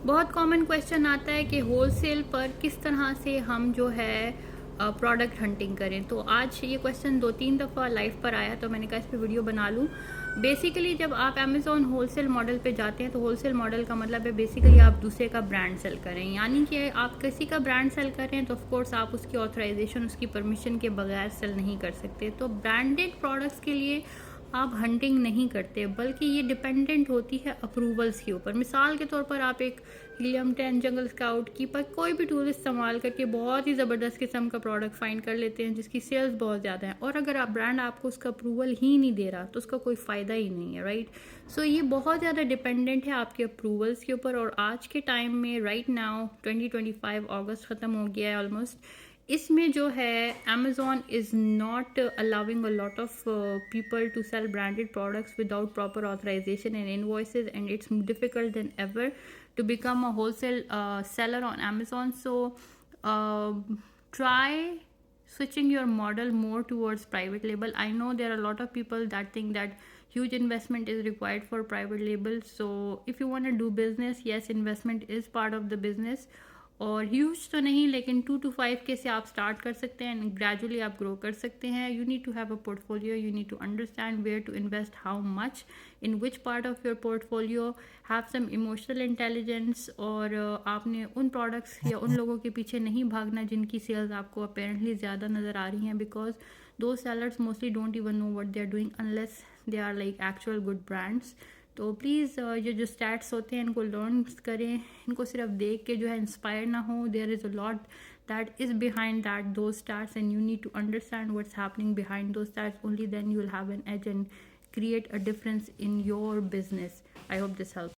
बहुत common question आता है कि होलसेल पर किस तरह से हम जो है प्रोडक्ट हंटिंग करें। तो आज ये क्वेश्चन 2-3 दफ़ा लाइव पर आया, तो मैंने कहा इस पर वीडियो बना लूँ। बेसिकली जब आप अमेज़ॉन होलसेल मॉडल पे जाते हैं तो होलसेल मॉडल का मतलब है बेसिकली आप दूसरे का ब्रांड सेल करें, यानी कि आप किसी का ब्रांड सेल कर रहे हैं तो ऑफ कोर्स आप उसकी ऑथराइजेशन, उसकी परमिशन के बगैर सेल नहीं कर सकते। तो ब्रांडेड प्रोडक्ट्स के लिए आप हंटिंग नहीं करते, बल्कि ये डिपेंडेंट होती है अप्रूवल्स के ऊपर। मिसाल के तौर पर आप एक हीलियम 10, जंगल स्काउट की पर कोई भी टूल इस्तेमाल करके बहुत ही ज़बरदस्त किस्म का प्रोडक्ट फाइंड कर लेते हैं जिसकी सेल्स बहुत ज़्यादा है, और अगर आप ब्रांड आपको उसका अप्रूवल ही नहीं दे रहा तो उसका कोई फ़ायदा ही नहीं है, राइट। सो ये बहुत ज़्यादा डिपेंडेंट है आपके अप्रूवल्स के ऊपर। और आज के टाइम में राइट नाउ 2025 अगस्त ख़त्म हो गया है ऑलमोस्ट, इसमें जो है Amazon is not allowing a lot of people to sell branded products without proper authorisation and invoices, and it's difficult than ever to become a wholesale seller on Amazon. So try switching your model more towards private label. I know there are a lot of people that think that huge investment is required for private label. So if you want to do business, yes, investment is part of the business, और huge तो नहीं लेकिन 2 to 5 के से आप start कर सकते हैं एंड ग्रेजुअली आप ग्रो कर सकते हैं। You need to have a portfolio, you need to understand where to invest, how much, in which part of your portfolio, have some emotional intelligence. और आपने उन प्रोडक्ट्स या उन लोगों के पीछे नहीं भागना जिनकी सेल्स आपको अपेरेंटली ज़्यादा नज़र आ रही हैं, because those sellers mostly don't even know what they are doing unless they are like actual good brands. तो प्लीज़ ये जो स्टैट्स होते हैं इनको लर्न करें, इनको सिर्फ देख के जो है इंस्पायर ना हो। There is a lot that is behind that those stats, and you need to understand what's happening behind those stats, only then you will have an edge and create a difference in your business. I hope this helps.